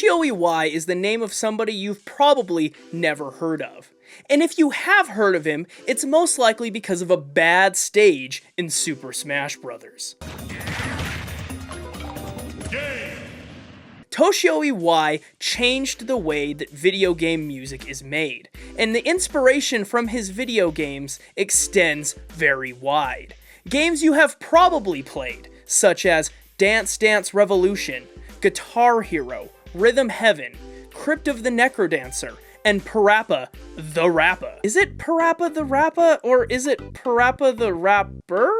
Toshio Iwai is the name of somebody you've probably never heard of. And if you have heard of him, it's most likely because of a bad stage in Super Smash Bros. Toshio Iwai changed the way that video game music is made, and the inspiration from his video games extends very wide. Games you have probably played, such as Dance Dance Revolution, Guitar Hero, Rhythm Heaven, Crypt of the Necrodancer, and Parappa the Rappa. Is it Parappa the Rappa, or is it Parappa the Rapper?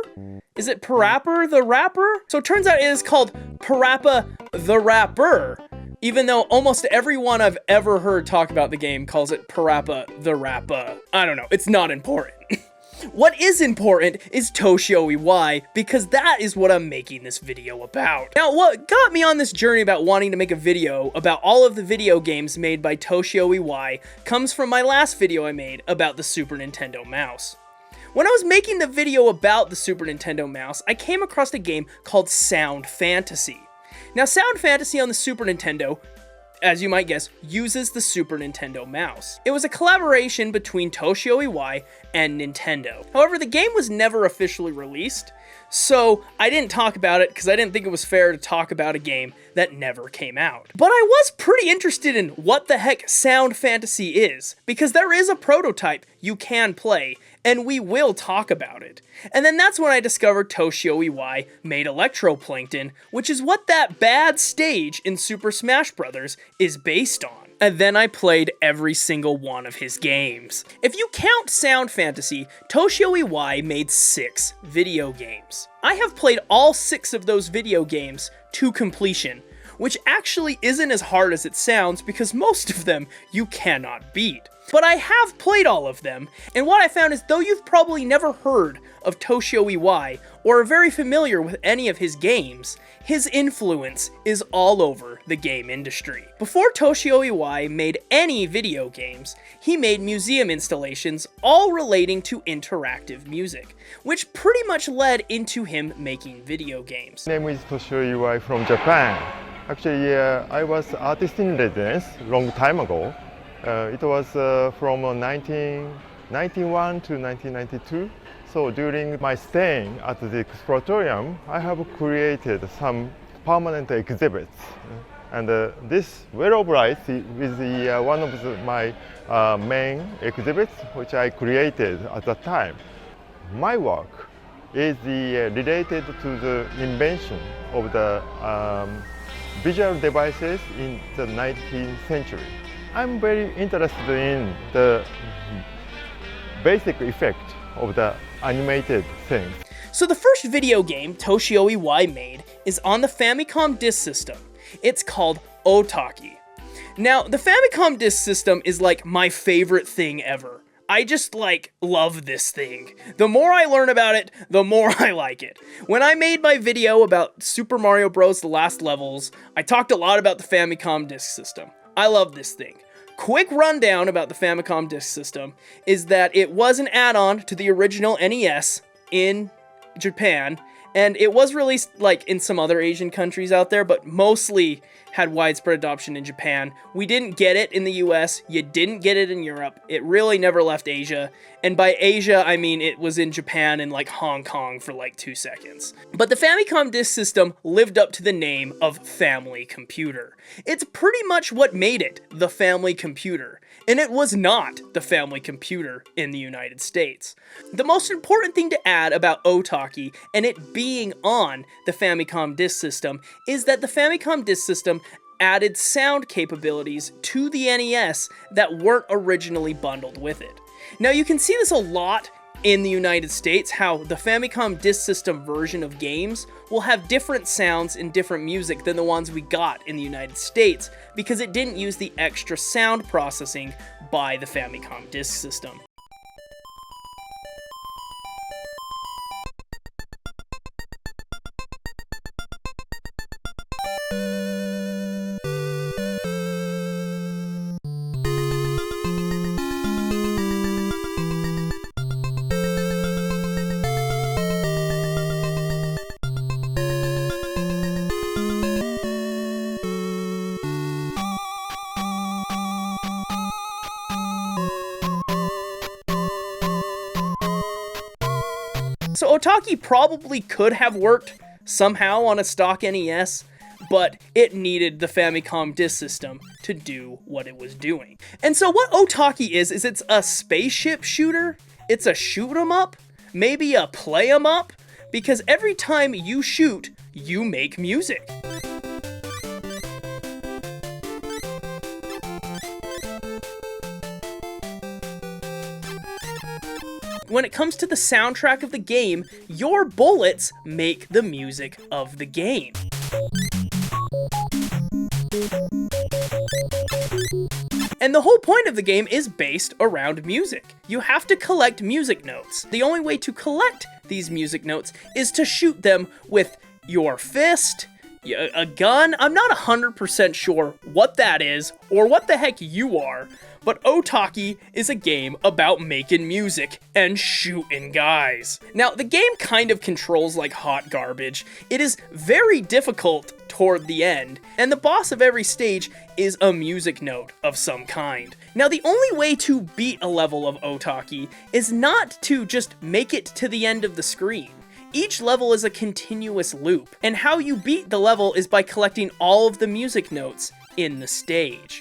Is it Parappa the Rapper? So it turns out it is called Parappa the Rapper, even though almost everyone I've ever heard talk about the game calls it Parappa the Rappa. I don't know, it's not important. What is important is Toshio Iwai, because that is what I'm making this video about. Now, what got me on this journey about wanting to make a video about all of the video games made by Toshio Iwai comes from my last video I made about the Super Nintendo mouse. When I was making the video about the Super Nintendo mouse, I came across a game called Sound Fantasy. Now, Sound Fantasy on the Super Nintendo, as you might guess, uses the Super Nintendo mouse. It was a collaboration between Toshio Iwai and Nintendo. However, the game was never officially released, so I didn't talk about it because I didn't think it was fair to talk about a game that never came out. But I was pretty interested in what the heck Sound Fantasy is, because there is a prototype you can play, and we will talk about it. And then that's when I discovered Toshio Iwai made Electroplankton, which is what that bad stage in Super Smash Bros. Is based on. And then I played every single one of his games. If you count Sound Fantasy, Toshio Iwai made 6 video games. I have played all 6 of those video games to completion, which actually isn't as hard as it sounds because most of them you cannot beat. But I have played all of them, and what I found is though you've probably never heard of Toshio Iwai or are very familiar with any of his games, his influence is all over the game industry. Before Toshio Iwai made any video games, he made museum installations all relating to interactive music, which pretty much led into him making video games. My name is Toshio Iwai from Japan. Actually, I was artist in residence long time ago. It was from 1991 to 1992. So during my stay at the exploratorium, I have created some permanent exhibits. And this Well of Light is one of my main exhibits which I created at that time. My work is related to the invention of the visual devices in the 19th century. I'm very interested in the basic effect of the animated things. So the first video game Toshio Iwai made is on the Famicom disk system. It's called Otocky. Now, the Famicom disk system is like my favorite thing ever. I just love this thing. The more I learn about it, the more I like it. When I made my video about Super Mario Bros. The Last Levels, I talked a lot about the Famicom disk system. I love this thing. Quick rundown about the Famicom disk system is that it was an add-on to the original NES in Japan, and it was released in some other Asian countries out there, but mostly had widespread adoption in Japan. We didn't get it in the US, you didn't get it in Europe, it really never left Asia, and by Asia I mean it was in Japan and Hong Kong for 2 seconds. But the Famicom disk system lived up to the name of Family Computer. It's pretty much what made it the Family Computer, and it was not the Family Computer in the United States. The most important thing to add about Otocky and it being on the Famicom disk system is that the Famicom disk system added sound capabilities to the NES that weren't originally bundled with it. Now you can see this a lot in the United States, how the Famicom disk system version of games will have different sounds and different music than the ones we got in the United States because it didn't use the extra sound processing by the Famicom disk system. So Otocky probably could have worked somehow on a stock NES, but it needed the Famicom disk system to do what it was doing. And so what Otocky is it's a spaceship shooter, it's a shoot 'em up, maybe a play 'em up, because every time you shoot, you make music. When it comes to the soundtrack of the game, your bullets make the music of the game. And the whole point of the game is based around music. You have to collect music notes. The only way to collect these music notes is to shoot them with your fist, a gun. I'm not 100% sure what that is or what the heck you are, but Otocky is a game about making music and shooting guys. Now, the game kind of controls like hot garbage. It is very difficult toward the end, and the boss of every stage is a music note of some kind. Now, the only way to beat a level of Otocky is not to just make it to the end of the screen. Each level is a continuous loop, and how you beat the level is by collecting all of the music notes in the stage.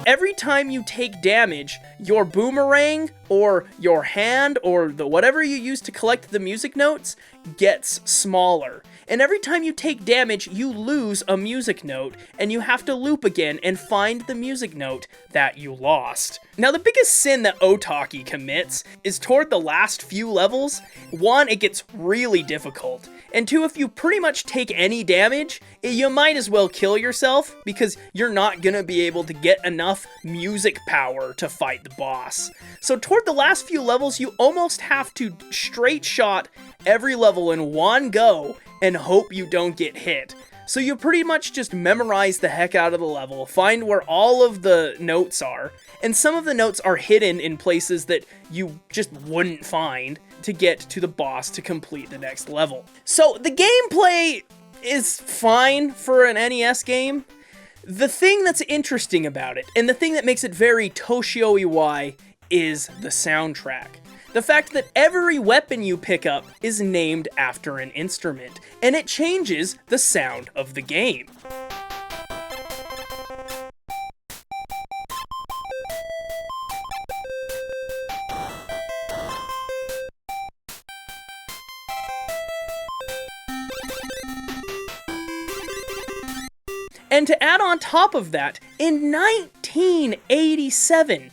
Every time you take damage, your boomerang or your hand or whatever you use to collect the music notes gets smaller. And every time you take damage, you lose a music note, and you have to loop again and find the music note that you lost. Now, the biggest sin that Otocky commits is toward the last few levels. One, it gets really difficult. And two, if you pretty much take any damage, you might as well kill yourself, because you're not gonna be able to get enough music power to fight the boss. So toward the last few levels, you almost have to straight shot every level in one go and hope you don't get hit. So you pretty much just memorize the heck out of the level, find where all of the notes are, and some of the notes are hidden in places that you just wouldn't find to get to the boss to complete the next level. So the gameplay is fine for an NES game. The thing that's interesting about it, and the thing that makes it very Toshio Iwai, is the soundtrack. The fact that every weapon you pick up is named after an instrument, and it changes the sound of the game. And to add on top of that, in 1987,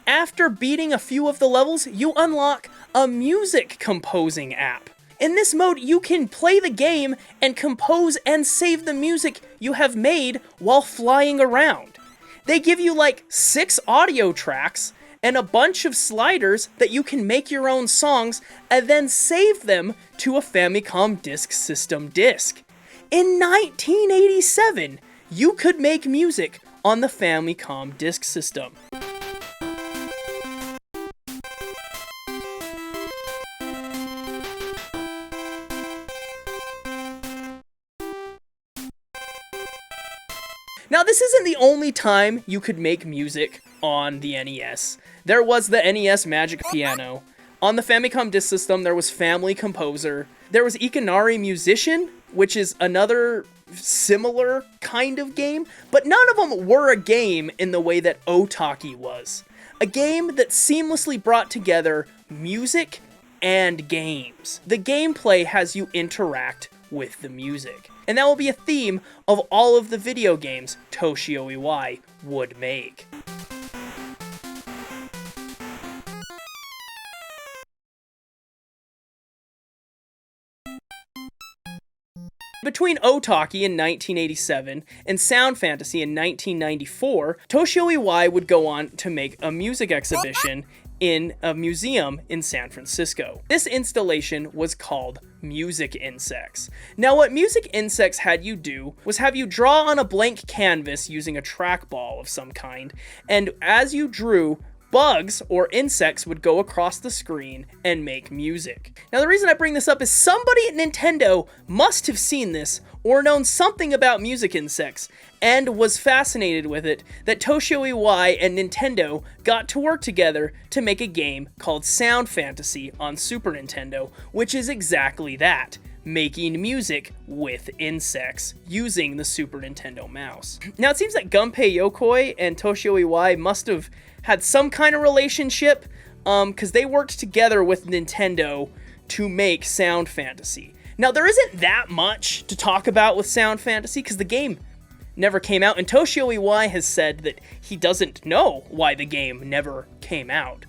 after beating a few of the levels, you unlock a music composing app. In this mode, you can play the game and compose and save the music you have made while flying around. They give you like 6 audio tracks and a bunch of sliders that you can make your own songs and then save them to a Famicom Disk System disc. In 1987, you could make music on the Famicom Disk System. Now, this isn't the only time you could make music on the NES. There was the NES Magic Piano. On the Famicom Disk System, there was Family Composer. There was Ikanari Musician, which is another similar kind of game, but none of them were a game in the way that Otocky was. A game that seamlessly brought together music and games. The gameplay has you interact with the music. And that will be a theme of all of the video games Toshio Iwai would make. Between Otocky in 1987 and Sound Fantasy in 1994, Toshio Iwai would go on to make a music exhibition in a museum in San Francisco. This installation was called Music Insects. Now, what Music Insects had you do was have you draw on a blank canvas using a trackball of some kind, and as you drew, bugs or insects would go across the screen and make music. Now, the reason I bring this up is somebody at Nintendo must have seen this or known something about music insects and was fascinated with it that Toshio Iwai and Nintendo got to work together to make a game called Sound Fantasy on Super Nintendo, which is exactly that. Making music with insects using the Super Nintendo mouse. Now, it seems that Gunpei Yokoi and Toshio Iwai must have had some kind of relationship, because they worked together with Nintendo to make Sound Fantasy. Now, there isn't that much to talk about with Sound Fantasy, because the game never came out, and Toshio Iwai has said that he doesn't know why the game never came out.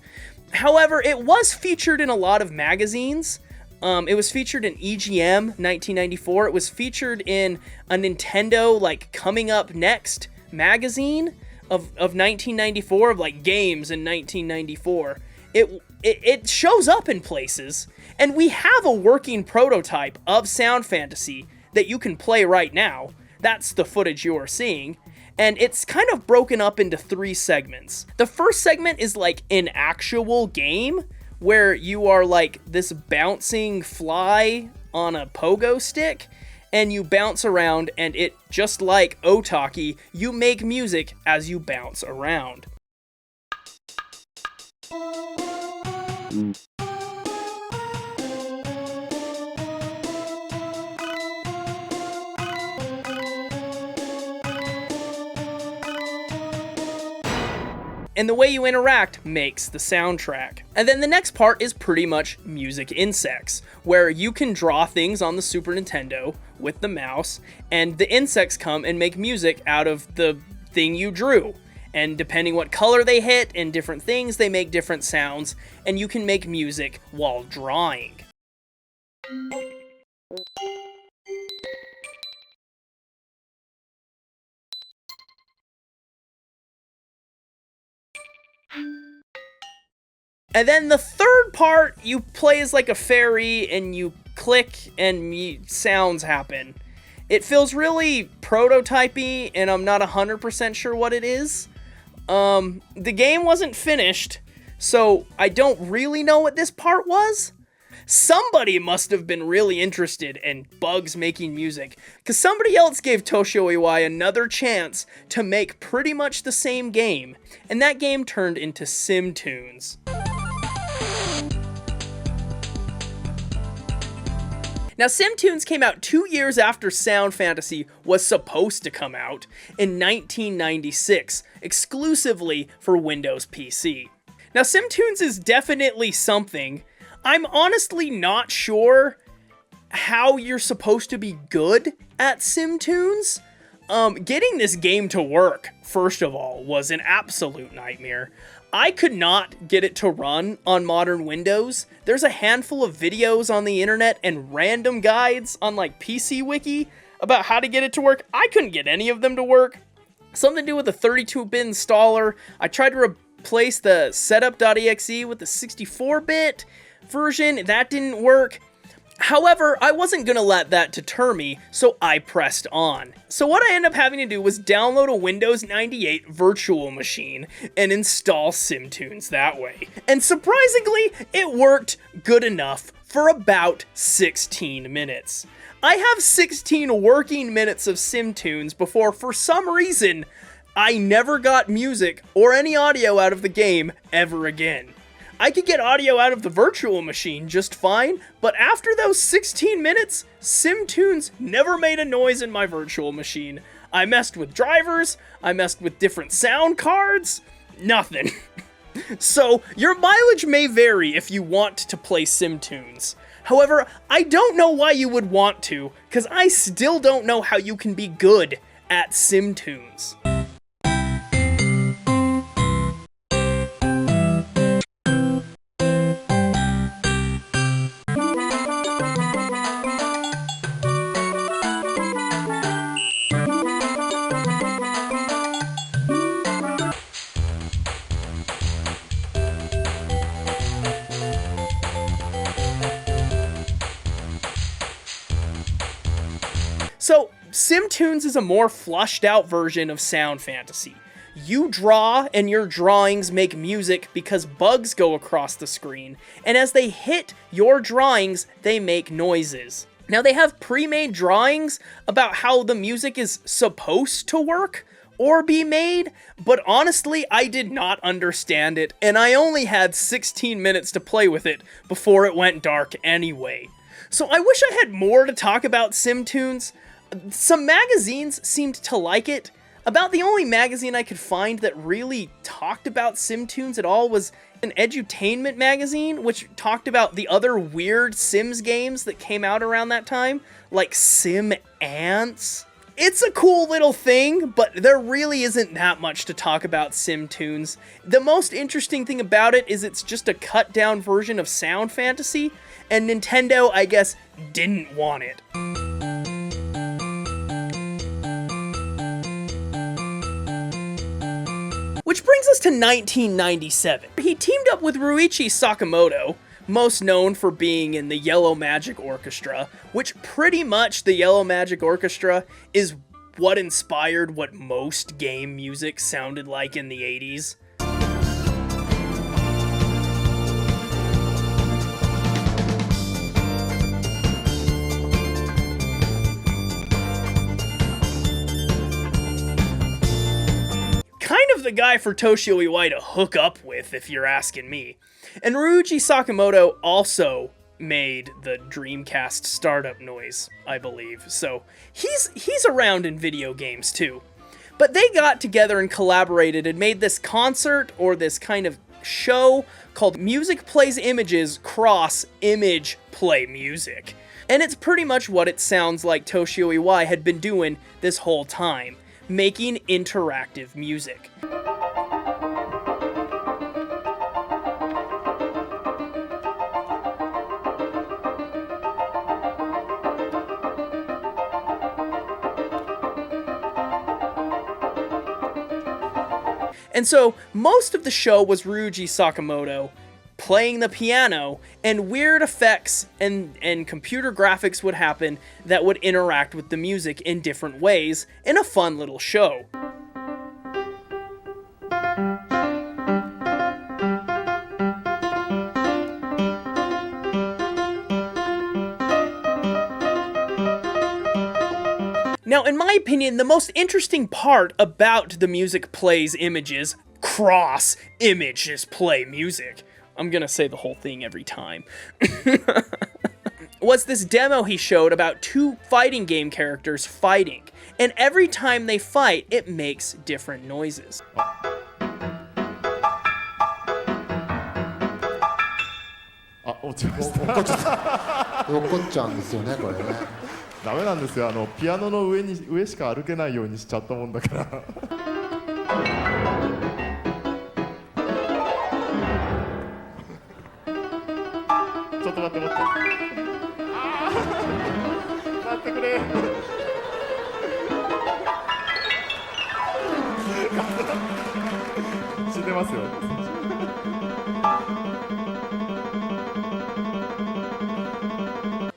However, it was featured in a lot of magazines. It was featured in EGM 1994. It was featured in a Nintendo, like, Coming Up Next magazine of 1994, of, like, games in 1994. It shows up in places, and we have a working prototype of Sound Fantasy that you can play right now. That's the footage you are seeing. And it's kind of broken up into 3 segments. The first segment is, like, an actual game, where you are like this bouncing fly on a pogo stick, and you bounce around, and it, just like Otocky, you make music as you bounce around. And the way you interact makes the soundtrack. And then the next part is pretty much music insects, where you can draw things on the Super Nintendo with the mouse, and the insects come and make music out of the thing you drew. And depending what color they hit and different things, they make different sounds, and you can make music while drawing. And then the third part, you play as like a fairy, and you click and sounds happen. It feels really prototypey, and I'm not 100% sure what it is. The game wasn't finished, so I don't really know what this part was. Somebody must have been really interested in bugs making music, because somebody else gave Toshio Iwai another chance to make pretty much the same game, and that game turned into SimTunes. Now, SimTunes came out 2 years after Sound Fantasy was supposed to come out in 1996, exclusively for Windows PC. Now, SimTunes is definitely something. I'm honestly not sure how you're supposed to be good at SimTunes. Getting this game to work, first of all, was an absolute nightmare. I could not get it to run on modern Windows. There's a handful of videos on the internet and random guides on like PC Wiki about how to get it to work. I couldn't get any of them to work. Something to do with the 32-bit installer. I tried to replace the setup.exe with the 64-bit version. That didn't work. However, I wasn't gonna let that deter me, so I pressed on. So what I ended up having to do was download a Windows 98 virtual machine and install SimTunes that way. And surprisingly, it worked good enough for about 16 minutes. I have 16 working minutes of SimTunes before, for some reason, I never got music or any audio out of the game ever again. I could get audio out of the virtual machine just fine, but after those 16 minutes, SimTunes never made a noise in my virtual machine. I messed with drivers, I messed with different sound cards, nothing. So, your mileage may vary if you want to play SimTunes. However, I don't know why you would want to, because I still don't know how you can be good at SimTunes. So, SimTunes is a more flushed out version of Sound Fantasy. You draw, and your drawings make music because bugs go across the screen, and as they hit your drawings, they make noises. Now, they have pre-made drawings about how the music is supposed to work or be made, but honestly, I did not understand it, and I only had 16 minutes to play with it before it went dark anyway. So I wish I had more to talk about SimTunes. Some magazines seemed to like it. About the only magazine I could find that really talked about SimTunes at all was an edutainment magazine, which talked about the other weird Sims games that came out around that time, like Sim Ants. It's a cool little thing, but there really isn't that much to talk about SimTunes. The most interesting thing about it is it's just a cut-down version of Sound Fantasy, and Nintendo, I guess, didn't want it. Which brings us to 1997. He teamed up with Ryuichi Sakamoto, most known for being in the Yellow Magic Orchestra, which pretty much the Yellow Magic Orchestra is what inspired what most game music sounded like in the 80s. Kind of the guy for Toshio Iwai to hook up with, if you're asking me. And Ryuichi Sakamoto also made the Dreamcast startup noise, I believe. So he's around in video games too. But they got together and collaborated and made this concert, or this kind of show, called Music Plays Images Cross Image Play Music. And it's pretty much what it sounds like Toshio Iwai had been doing this whole time, making interactive music. And so, most of the show was Ryuji Sakamoto playing the piano, and weird effects and computer graphics would happen that would interact with the music in different ways in a fun little show. Now, in my opinion, the most interesting part about the Music Plays Images, cross images play music, I'm gonna say the whole thing every time, was this demo he showed about two fighting game characters fighting. And every time they fight, it makes different noises. 落っこっちゃうんですよね、これね。ダメなんですよ。ピアノの上しか歩けないようにしちゃったもんだから。ちょっと待って待って。待ってくれ。死んでますよ。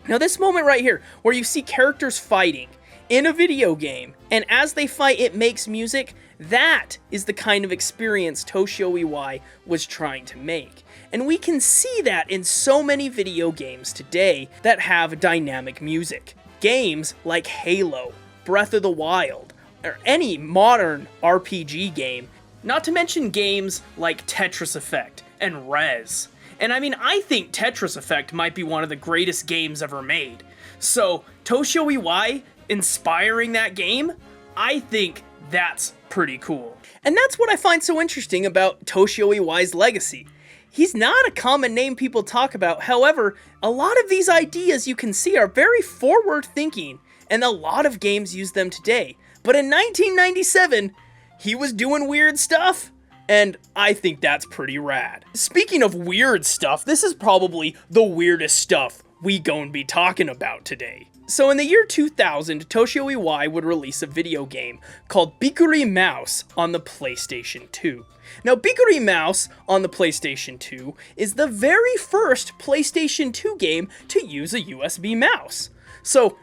Now this moment right here, where you see characters fighting in a video game, and as they fight it makes music, that is the kind of experience Toshio Iwai was trying to make. And we can see that in so many video games today that have dynamic music. Games like Halo, Breath of the Wild, or any modern RPG game, not to mention games like Tetris Effect and Rez. And I mean, I think Tetris Effect might be one of the greatest games ever made. So, Toshio Iwai inspiring that game, I think that's pretty cool. And that's what I find so interesting about Toshio Iwai's legacy. He's not a common name people talk about, however, a lot of these ideas you can see are very forward-thinking, and a lot of games use them today. But in 1997, he was doing weird stuff. And I think that's pretty rad. Speaking of weird stuff, this is probably the weirdest stuff we gon' be talking about today. So in the year 2000, Toshio Iwai would release a video game called Bikkuri Mouse on the PlayStation 2. Now, Bikkuri Mouse on the PlayStation 2 is the very first PlayStation 2 game to use a USB mouse. So,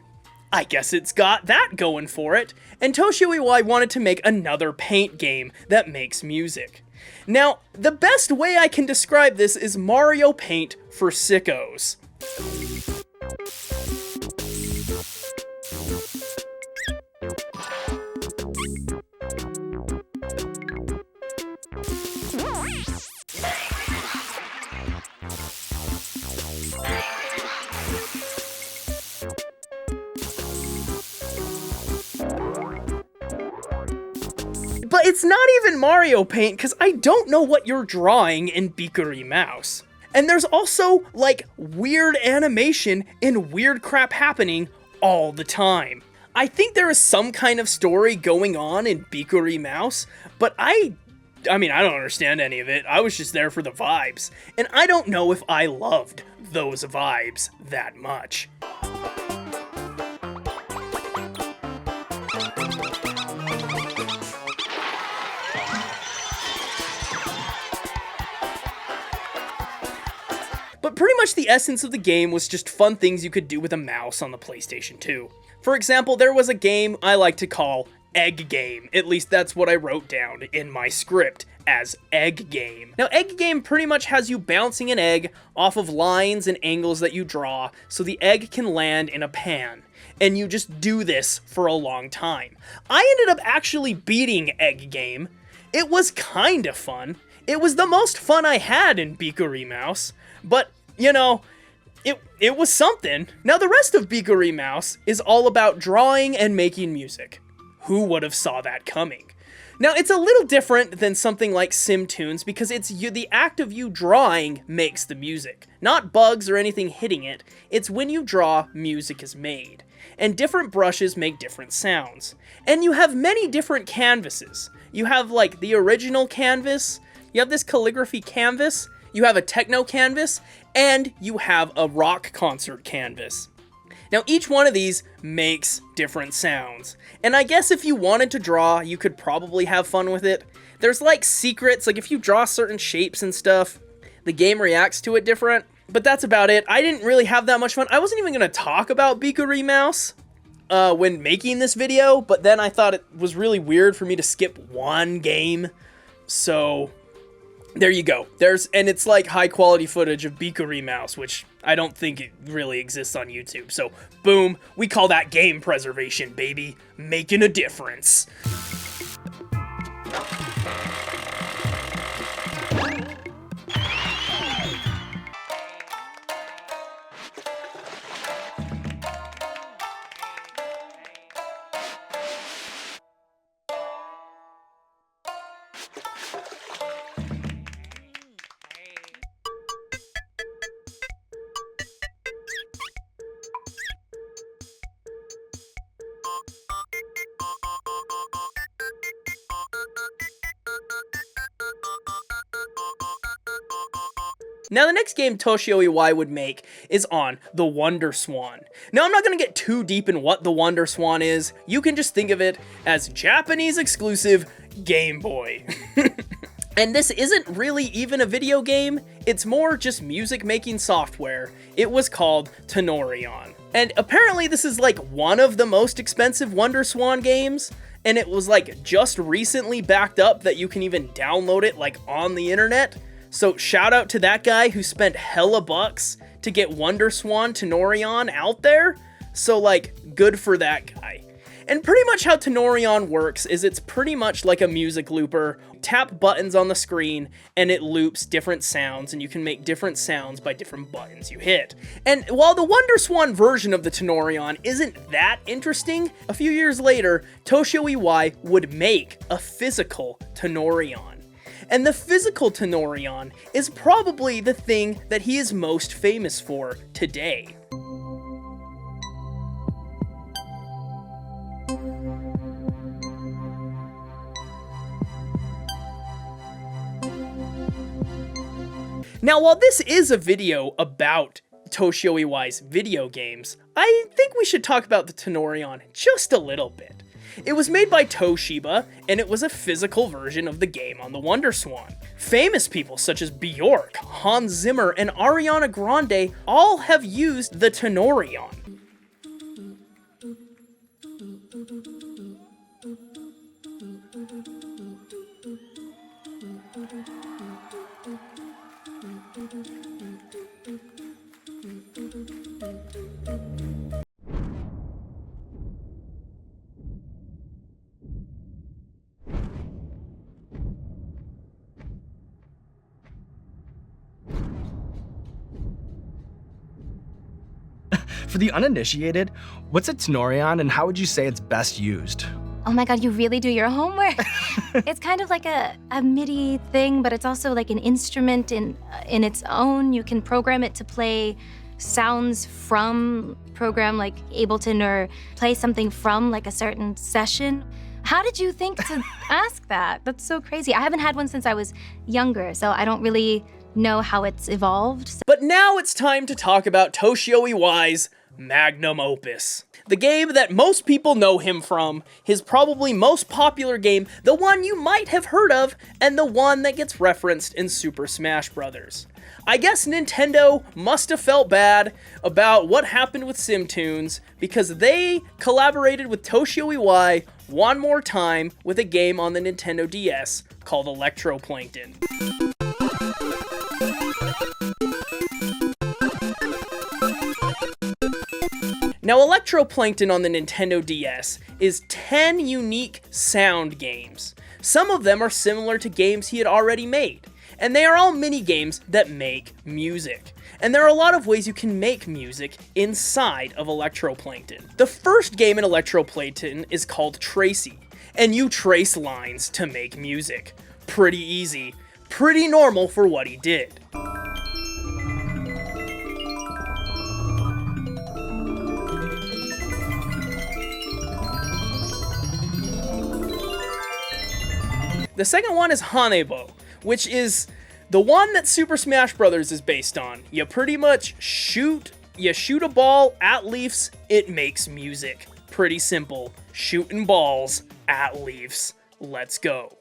I guess it's got that going for it, and Toshio Iwai wanted to make another paint game that makes music. Now, the best way I can describe this is Mario Paint for sickos. But it's not even Mario Paint, because I don't know what you're drawing in Bikkuri Mouse. And there's also, like, weird animation and weird crap happening all the time. I think there is some kind of story going on in Bikkuri Mouse, but I mean, I don't understand any of it. I was just there for the vibes. And I don't know if I loved those vibes that much. But pretty much the essence of the game was just fun things you could do with a mouse on the PlayStation 2. For example, there was a game I like to call Egg Game. At least that's what I wrote down in my script as Egg Game. Now, Egg Game pretty much has you bouncing an egg off of lines and angles that you draw so the egg can land in a pan. And you just do this for a long time. I ended up actually beating Egg Game. It was kinda fun. It was the most fun I had in Bikkuri Mouse. But, you know, it was something. Now, the rest of Bikkuri Mouse is all about drawing and making music. Who would have saw that coming? Now, it's a little different than something like SimTunes because it's the act of you drawing makes the music. Not bugs or anything hitting it. It's when you draw, music is made. And different brushes make different sounds. And you have many different canvases. You have, like, the original canvas. You have this calligraphy canvas. You have a techno canvas, and you have a rock concert canvas. Now, each one of these makes different sounds. And I guess if you wanted to draw, you could probably have fun with it. There's like secrets, like if you draw certain shapes and stuff, the game reacts to it different. But that's about it. I didn't really have that much fun. I wasn't even going to talk about Bikkuri Mouse when making this video, but then I thought it was really weird for me to skip one game. So there you go. And it's like high quality footage of Bikkuri Mouse, which I don't think it really exists on YouTube. So boom, we call that game preservation, baby. Making a difference. Now, the next game Toshio Iwai would make is on the WonderSwan. Now, I'm not going to get too deep in what the WonderSwan is. You can just think of it as Japanese exclusive Game Boy. And this isn't really even a video game. It's more just music making software. It was called Tenori-on. And apparently this is like one of the most expensive WonderSwan games. And it was like just recently backed up that you can even download it like on the internet. So shout out to that guy who spent hella bucks to get WonderSwan Tenori-on out there. So like, good for that guy. And pretty much how Tenori-on works is it's pretty much like a music looper. Tap buttons on the screen and it loops different sounds, and you can make different sounds by different buttons you hit. And while the WonderSwan version of the Tenori-on isn't that interesting, a few years later, Toshio Iwai would make a physical Tenori-on. And the physical Tenori-on is probably the thing that he is most famous for today. Now, while this is a video about Toshio Iwai's video games, I think we should talk about the Tenori-on just a little bit. It was made by Toshiba, and it was a physical version of the game on the WonderSwan. Famous people such as Bjork, Hans Zimmer, and Ariana Grande all have used the Tenori-on. For the uninitiated, what's a Tenori-on and how would you say it's best used? Oh my god, you really do your homework. It's kind of like a MIDI thing, but it's also like an instrument in its own. You can program it to play sounds from program like Ableton or play something from like a certain session. How did you think to ask that? That's so crazy. I haven't had one since I was younger, so I don't really know how it's evolved. But now it's time to talk about Toshio Iwai's magnum opus. The game that most people know him from, his probably most popular game, the one you might have heard of, and the one that gets referenced in Super Smash Bros. I guess Nintendo must have felt bad about what happened with SimTunes because they collaborated with Toshio Iwai one more time with a game on the Nintendo DS called Electroplankton. Now, Electroplankton on the Nintendo DS is 10 unique sound games. Some of them are similar to games he had already made, and they are all mini-games that make music. And there are a lot of ways you can make music inside of Electroplankton. The first game in Electroplankton is called Tracy, and you trace lines to make music. Pretty easy, pretty normal for what he did. The second one is Hanebo, which is the one that Super Smash Bros. Is based on. You pretty much shoot a ball at leaves, it makes music. Pretty simple. Shooting balls at leaves. Let's go.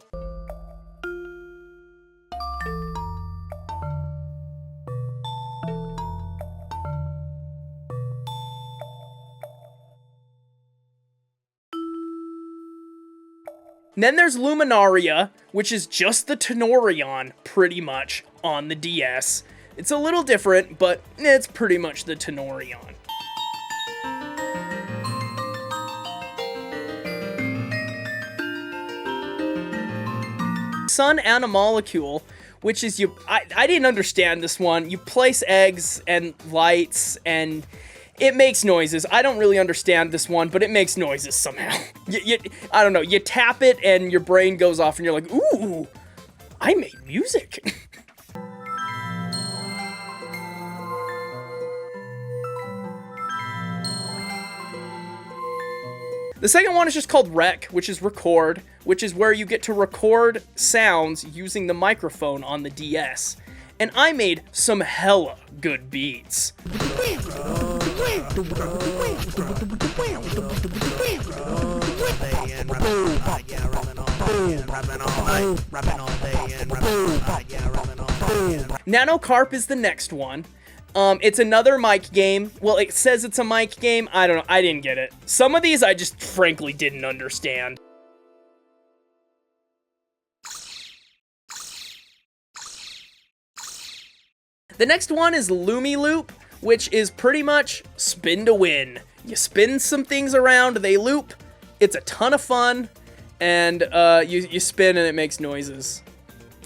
And then there's Luminaria, which is just the Tenori-on, pretty much, on the DS. It's a little different, but it's pretty much the Tenori-on. Sun Animalcule, which is I didn't understand this one. You place eggs and lights and it makes noises. I don't really understand this one, but it makes noises somehow. I don't know, you tap it and your brain goes off and you're like, ooh, I made music. The second one is just called Rec, which is record, which is where you get to record sounds using the microphone on the DS. And I made some hella good beats. Nanocarp is the next one. It's another mic game. Well, it says it's a mic game. I don't know. I didn't get it. Some of these I just frankly didn't understand. The next one is Lumi Loop, which is pretty much spin to win. You spin some things around, they loop. It's a ton of fun, and you spin and it makes noises.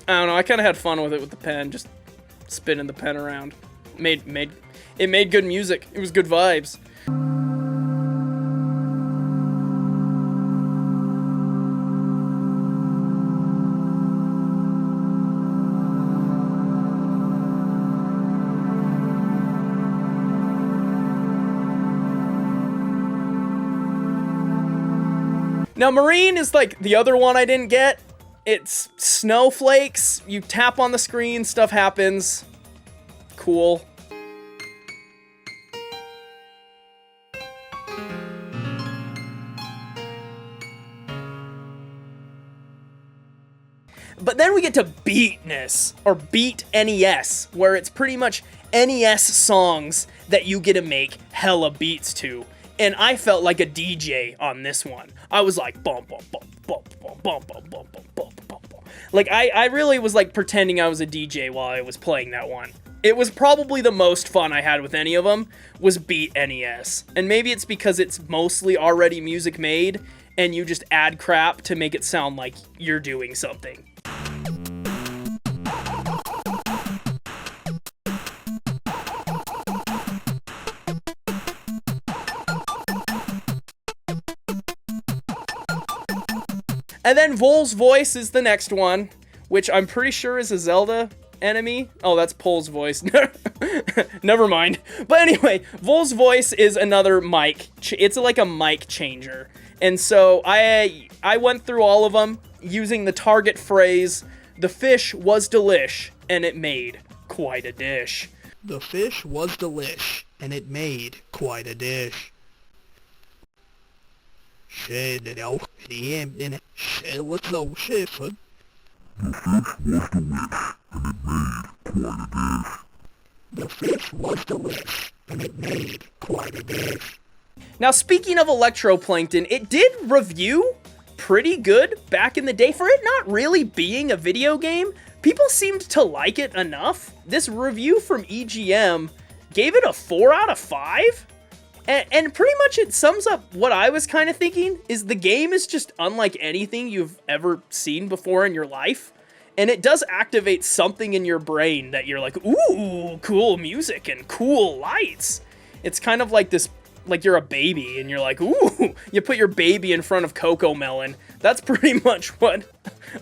I don't know, I kind of had fun with it with the pen, just spinning the pen around. It made good music. It was good vibes. Now, Marine is like the other one I didn't get. It's snowflakes. You tap on the screen, stuff happens. Cool. But then we get to Beatness, or Beat NES, where it's pretty much NES songs that you get to make hella beats to. And I felt like a DJ on this one. I was like, bum, bum, bum, bum, bum, bum, bum, bum, bum, bum, bum, bum. Like, I really was like pretending I was a DJ while I was playing that one. It was probably the most fun I had with any of them, was Beat NES. And maybe it's because it's mostly already music made, and you just add crap to make it sound like you're doing something. And then Vol's voice is the next one, which I'm pretty sure is a Zelda enemy. Oh, that's Pole's voice. Never mind. But anyway, Vol's voice is another mic. It's like a mic changer. And so I went through all of them using the target phrase, "The fish was delish, and it made quite a dish." The fish was delish, and it made quite a dish. The fish was delish, and it made quite a dish. Now, speaking of Electroplankton, it did review pretty good back in the day. For it not really being a video game, people seemed to like it enough. This review from EGM gave it a 4 out of 5. And pretty much it sums up what I was kind of thinking, is the game is just unlike anything you've ever seen before in your life. And it does activate something in your brain that you're like, ooh, cool music and cool lights. It's kind of like this, like you're a baby and you're like, ooh, you put your baby in front of Coco Melon. That's pretty much what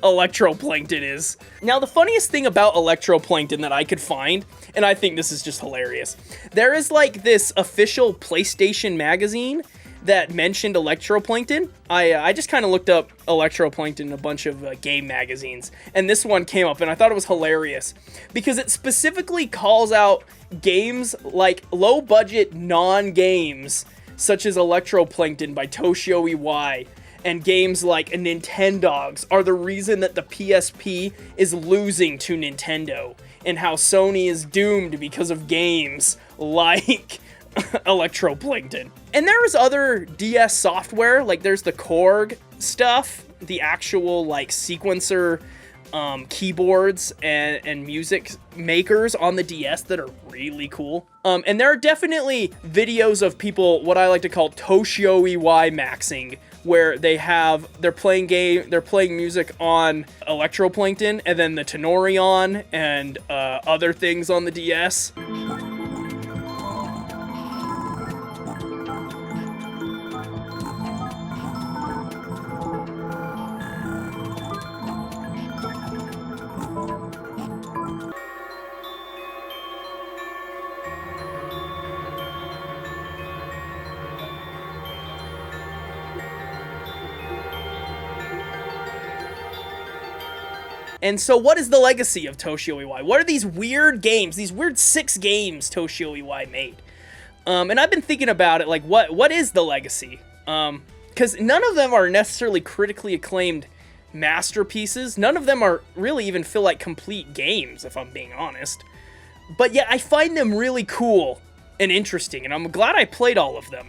Electroplankton is. Now, the funniest thing about Electroplankton that I could find, and I think this is just hilarious, there is like this official PlayStation magazine that mentioned Electroplankton. I just kind of looked up Electroplankton in a bunch of game magazines, and this one came up, and I thought it was hilarious because it specifically calls out games like low-budget non-games such as Electroplankton by Toshio Iwai, and games like Nintendogs are the reason that the PSP is losing to Nintendo, and how Sony is doomed because of games like Electroplankton. And there's other DS software, like there's the Korg stuff, the actual like sequencer keyboards and music makers on the DS that are really cool. And there are definitely videos of people, what I like to call Toshio Iwai maxing, where they're playing music on Electroplankton and then the Tenori-on and other things on the DS. And so what is the legacy of Toshio Iwai? What are these weird games, these weird 6 games Toshio Iwai made? And I've been thinking about it, like, what is the legacy? Because none of them are necessarily critically acclaimed masterpieces. None of them are really even feel like complete games, if I'm being honest. But yet I find them really cool and interesting, and I'm glad I played all of them.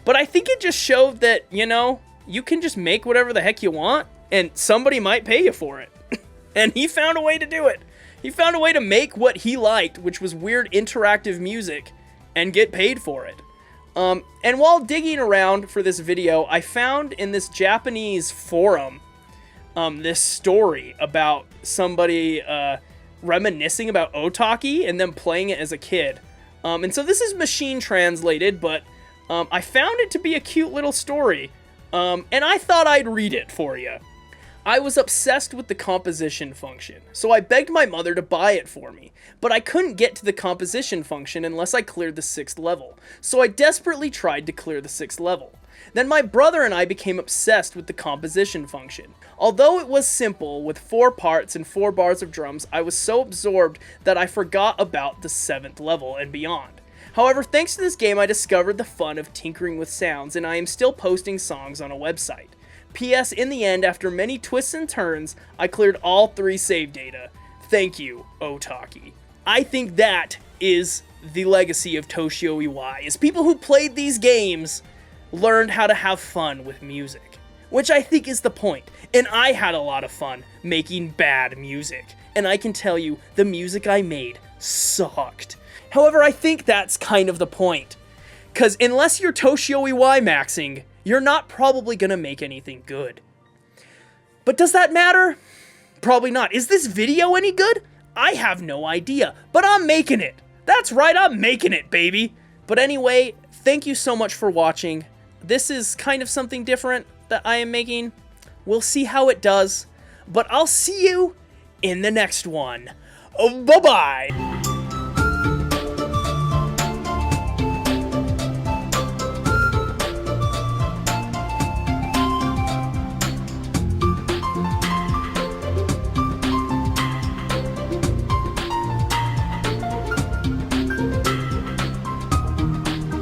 But I think it just showed that, you know, you can just make whatever the heck you want, and somebody might pay you for it. And he found a way to do it. He found a way to make what he liked, which was weird interactive music, and get paid for it. And while digging around for this video, I found in this Japanese forum this story about somebody reminiscing about Otocky and them playing it as a kid. And so this is machine translated, but I found it to be a cute little story. And I thought I'd read it for you. I was obsessed with the composition function, so I begged my mother to buy it for me, but I couldn't get to the composition function unless I cleared the 6th level, so I desperately tried to clear the 6th level. Then my brother and I became obsessed with the composition function. Although it was simple, with 4 parts and 4 bars of drums, I was so absorbed that I forgot about the 7th level and beyond. However, thanks to this game, I discovered the fun of tinkering with sounds, and I am still posting songs on a website. P.S. In the end, after many twists and turns, I cleared all 3 save data. Thank you, Otocky. I think that is the legacy of Toshio Iwai, is people who played these games learned how to have fun with music, which I think is the point. And I had a lot of fun making bad music, and I can tell you, the music I made sucked. However, I think that's kind of the point, because unless you're Toshio Iwai maxing, you're not probably gonna make anything good. But does that matter? Probably not. Is this video any good? I have no idea, but I'm making it. That's right, I'm making it, baby. But anyway, thank you so much for watching. This is kind of something different that I am making. We'll see how it does, but I'll see you in the next one. Bye-bye.